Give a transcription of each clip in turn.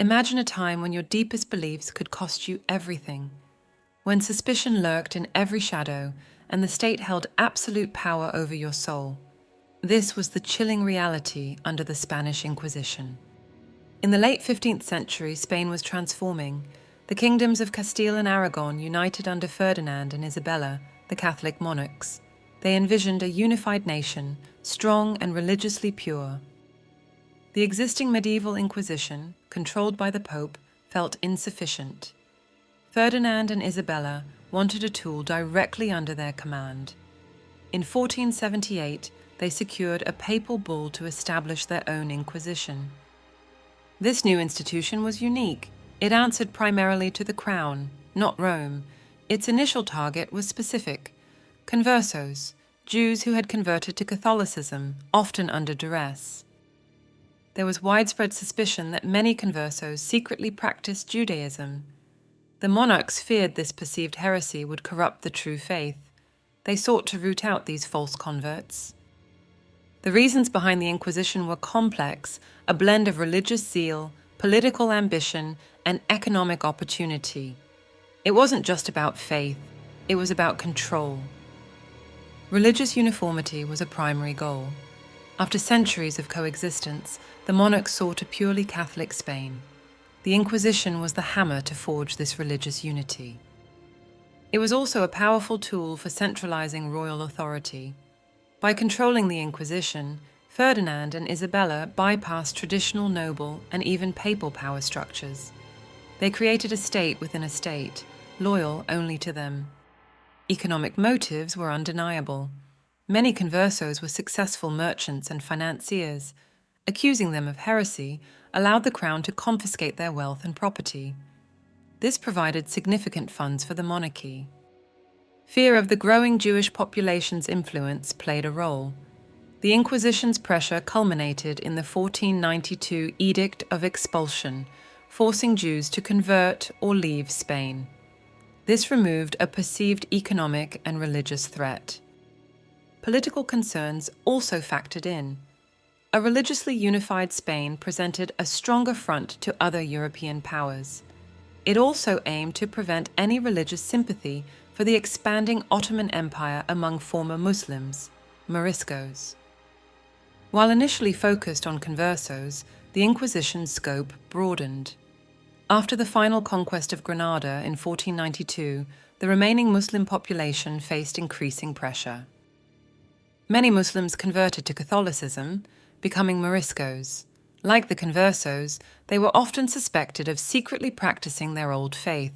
Imagine a time when your deepest beliefs could cost you everything, when suspicion lurked in every shadow and the state held absolute power over your soul. This was the chilling reality under the Spanish Inquisition. In the late 15th century, Spain was transforming. The kingdoms of Castile and Aragon united under Ferdinand and Isabella, the Catholic monarchs. They envisioned a unified nation, strong and religiously pure. The existing medieval Inquisition, controlled by the Pope, felt insufficient. Ferdinand and Isabella wanted a tool directly under their command. In 1478, they secured a papal bull to establish their own Inquisition. This new institution was unique. It answered primarily to the crown, not Rome. Its initial target was specific: conversos, Jews who had converted to Catholicism, often under duress. There was widespread suspicion that many conversos secretly practiced Judaism. The monarchs feared this perceived heresy would corrupt the true faith. They sought to root out these false converts. The reasons behind the Inquisition were complex, a blend of religious zeal, political ambition, and economic opportunity. It wasn't just about faith, it was about control. Religious uniformity was a primary goal. After centuries of coexistence, the monarchs sought a purely Catholic Spain. The Inquisition was the hammer to forge this religious unity. It was also a powerful tool for centralizing royal authority. By controlling the Inquisition, Ferdinand and Isabella bypassed traditional noble and even papal power structures. They created a state within a state, loyal only to them. Economic motives were undeniable. Many conversos were successful merchants and financiers. Accusing them of heresy allowed the crown to confiscate their wealth and property. This provided significant funds for the monarchy. Fear of the growing Jewish population's influence played a role. The Inquisition's pressure culminated in the 1492 Edict of Expulsion, forcing Jews to convert or leave Spain. This removed a perceived economic and religious threat. Political concerns also factored in. A religiously unified Spain presented a stronger front to other European powers. It also aimed to prevent any religious sympathy for the expanding Ottoman Empire among former Muslims, Moriscos. While initially focused on conversos, the Inquisition's scope broadened. After the final conquest of Granada in 1492, the remaining Muslim population faced increasing pressure. Many Muslims converted to Catholicism, becoming Moriscos. Like the conversos, they were often suspected of secretly practicing their old faith.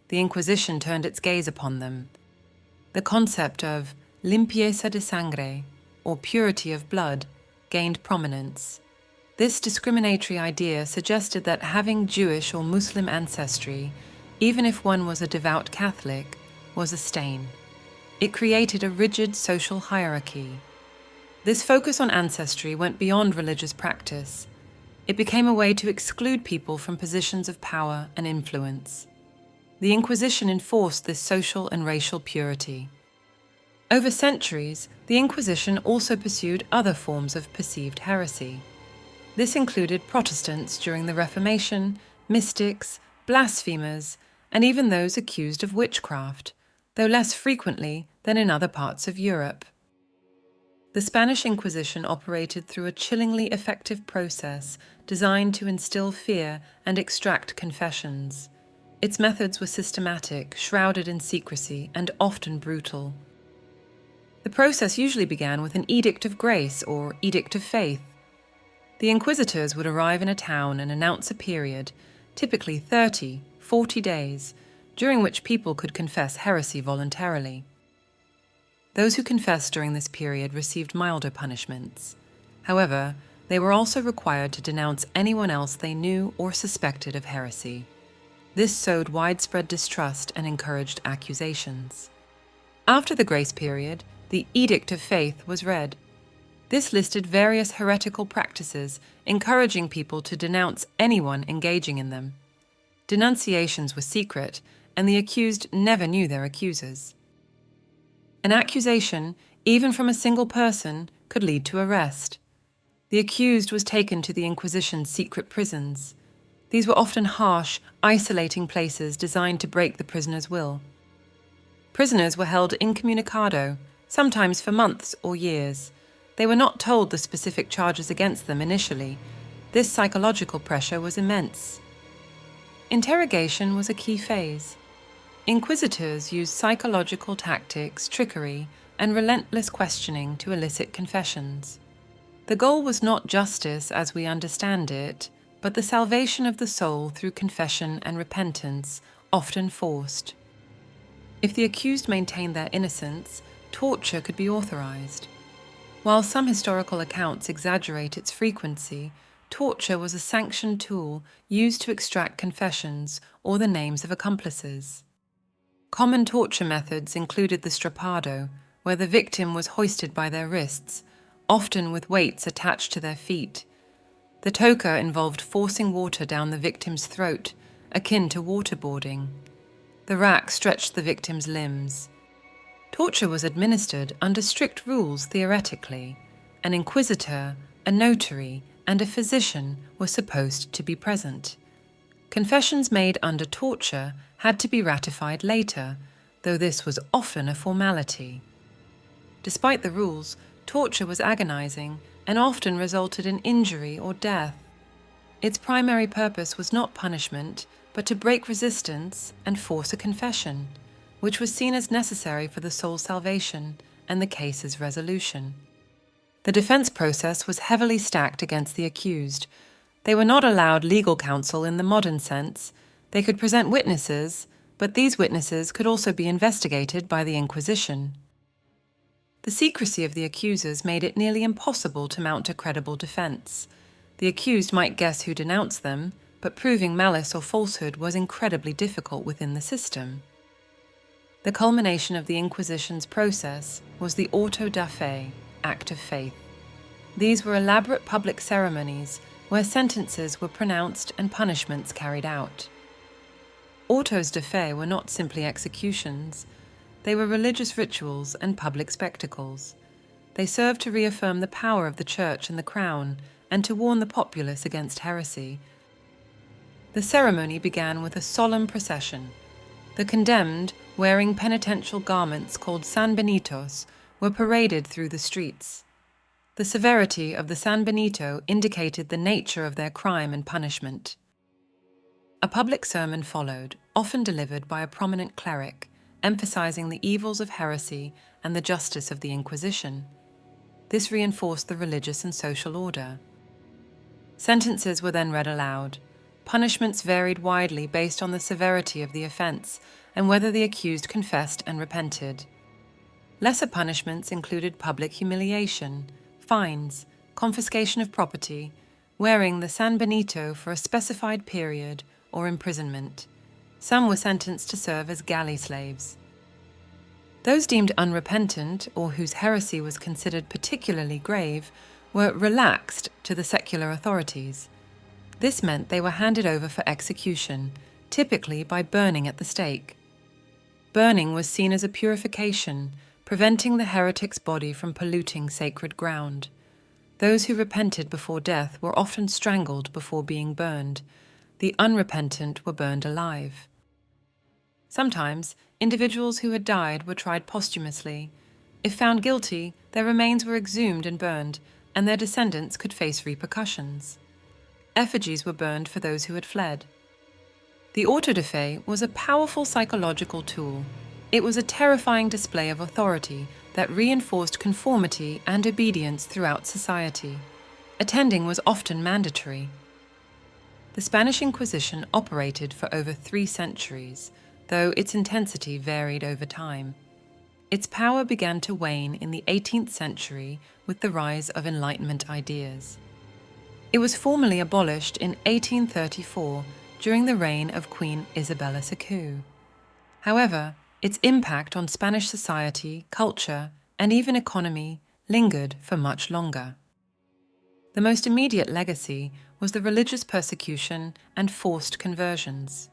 The Inquisition turned its gaze upon them. The concept of limpieza de sangre, or purity of blood, gained prominence. This discriminatory idea suggested that having Jewish or Muslim ancestry, even if one was a devout Catholic, was a stain. It created a rigid social hierarchy. This focus on ancestry went beyond religious practice. It became a way to exclude people from positions of power and influence. The Inquisition enforced this social and racial purity. Over centuries, the Inquisition also pursued other forms of perceived heresy. This included Protestants during the Reformation, mystics, blasphemers, and even those accused of witchcraft, though less frequently than in other parts of Europe. The Spanish Inquisition operated through a chillingly effective process designed to instill fear and extract confessions. Its methods were systematic, shrouded in secrecy, and often brutal. The process usually began with an edict of grace or edict of faith. The inquisitors would arrive in a town and announce a period, typically 30, 40 days, during which people could confess heresy voluntarily. Those who confessed during this period received milder punishments. However, they were also required to denounce anyone else they knew or suspected of heresy. This sowed widespread distrust and encouraged accusations. After the grace period, the Edict of Faith was read. This listed various heretical practices, encouraging people to denounce anyone engaging in them. Denunciations were secret, and the accused never knew their accusers. An accusation, even from a single person, could lead to arrest. The accused was taken to the Inquisition's secret prisons. These were often harsh, isolating places designed to break the prisoner's will. Prisoners were held incommunicado, sometimes for months or years. They were not told the specific charges against them initially. This psychological pressure was immense. Interrogation was a key phase. Inquisitors used psychological tactics, trickery, and relentless questioning to elicit confessions. The goal was not justice as we understand it, but the salvation of the soul through confession and repentance, often forced. If the accused maintained their innocence, torture could be authorized. While some historical accounts exaggerate its frequency, torture was a sanctioned tool used to extract confessions or the names of accomplices. Common torture methods included the strappado, where the victim was hoisted by their wrists, often with weights attached to their feet. The toca involved forcing water down the victim's throat, akin to waterboarding. The rack stretched the victim's limbs. Torture was administered under strict rules theoretically. An inquisitor, a notary, and a physician were supposed to be present. Confessions made under torture had to be ratified later, though this was often a formality. Despite the rules, torture was agonizing and often resulted in injury or death. Its primary purpose was not punishment, but to break resistance and force a confession, which was seen as necessary for the soul's salvation and the case's resolution. The defense process was heavily stacked against the accused. They were not allowed legal counsel in the modern sense. They could present witnesses, but these witnesses could also be investigated by the Inquisition. The secrecy of the accusers made it nearly impossible to mount a credible defense. The accused might guess who denounced them, but proving malice or falsehood was incredibly difficult within the system. The culmination of the Inquisition's process was the auto da fe, act of faith. These were elaborate public ceremonies where sentences were pronounced and punishments carried out. Autos da fe were not simply executions. They were religious rituals and public spectacles. They served to reaffirm the power of the Church and the Crown and to warn the populace against heresy. The ceremony began with a solemn procession. The condemned, wearing penitential garments called sanbenitos, were paraded through the streets. The severity of the San Benito indicated the nature of their crime and punishment. A public sermon followed, often delivered by a prominent cleric, emphasizing the evils of heresy and the justice of the Inquisition. This reinforced the religious and social order. Sentences were then read aloud. Punishments varied widely based on the severity of the offense and whether the accused confessed and repented. Lesser punishments included public humiliation, fines, confiscation of property, wearing the San Benito for a specified period, or imprisonment. Some were sentenced to serve as galley slaves. Those deemed unrepentant, or whose heresy was considered particularly grave, were relaxed to the secular authorities. This meant they were handed over for execution, typically by burning at the stake. Burning was seen as a purification, preventing the heretic's body from polluting sacred ground. Those who repented before death were often strangled before being burned. The unrepentant were burned alive. Sometimes, individuals who had died were tried posthumously. If found guilty, their remains were exhumed and burned, and their descendants could face repercussions. Effigies were burned for those who had fled. The auto da fe was a powerful psychological tool. It was a terrifying display of authority that reinforced conformity and obedience throughout society. Attending was often mandatory. The Spanish Inquisition operated for over 3 centuries, though its intensity varied over time. Its power began to wane in the 18th century with the rise of Enlightenment ideas. It was formally abolished in 1834 during the reign of Queen Isabella II. However, its impact on Spanish society, culture, and even economy lingered for much longer. The most immediate legacy was the religious persecution and forced conversions.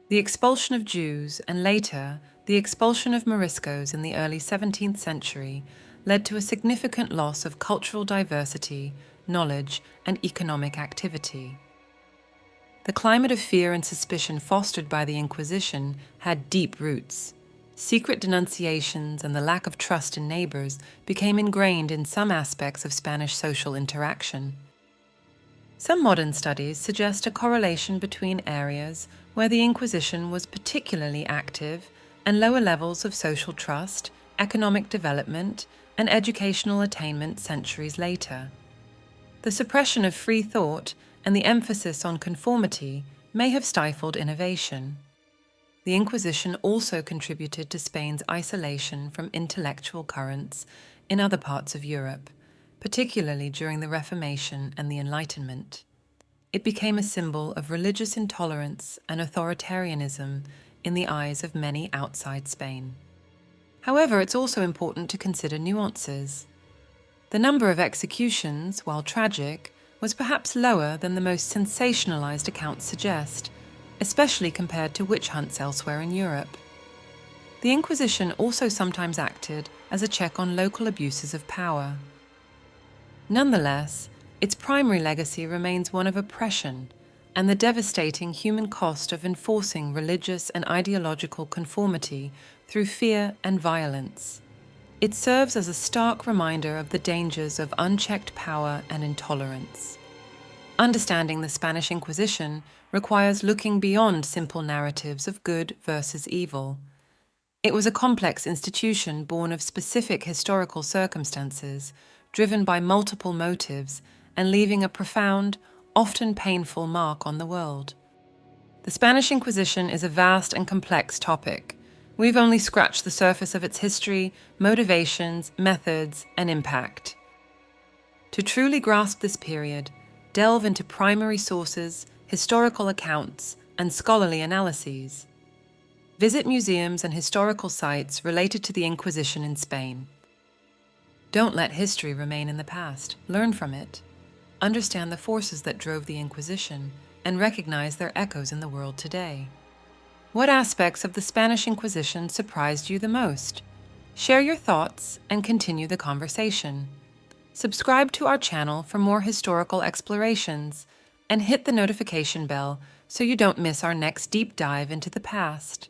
The expulsion of Jews and later the expulsion of Moriscos in the early 17th century led to a significant loss of cultural diversity, knowledge, and economic activity. The climate of fear and suspicion fostered by the Inquisition had deep roots. Secret denunciations and the lack of trust in neighbors became ingrained in some aspects of Spanish social interaction. Some modern studies suggest a correlation between areas where the Inquisition was particularly active and lower levels of social trust, economic development, and educational attainment centuries later. The suppression of free thought and the emphasis on conformity may have stifled innovation. The Inquisition also contributed to Spain's isolation from intellectual currents in other parts of Europe, particularly during the Reformation and the Enlightenment. It became a symbol of religious intolerance and authoritarianism in the eyes of many outside Spain. However, it's also important to consider nuances. The number of executions, while tragic, was perhaps lower than the most sensationalized accounts suggest, especially compared to witch hunts elsewhere in Europe. The Inquisition also sometimes acted as a check on local abuses of power. Nonetheless, its primary legacy remains one of oppression and the devastating human cost of enforcing religious and ideological conformity through fear and violence. It serves as a stark reminder of the dangers of unchecked power and intolerance. Understanding the Spanish Inquisition requires looking beyond simple narratives of good versus evil. It was a complex institution born of specific historical circumstances, driven by multiple motives, and leaving a profound, often painful mark on the world. The Spanish Inquisition is a vast and complex topic. We've only scratched the surface of its history, motivations, methods, and impact. To truly grasp this period, delve into primary sources, historical accounts, and scholarly analyses. Visit museums and historical sites related to the Inquisition in Spain. Don't let history remain in the past. Learn from it. Understand the forces that drove the Inquisition, and recognize their echoes in the world today. What aspects of the Spanish Inquisition surprised you the most? Share your thoughts and continue the conversation. Subscribe to our channel for more historical explorations, and hit the notification bell so you don't miss our next deep dive into the past.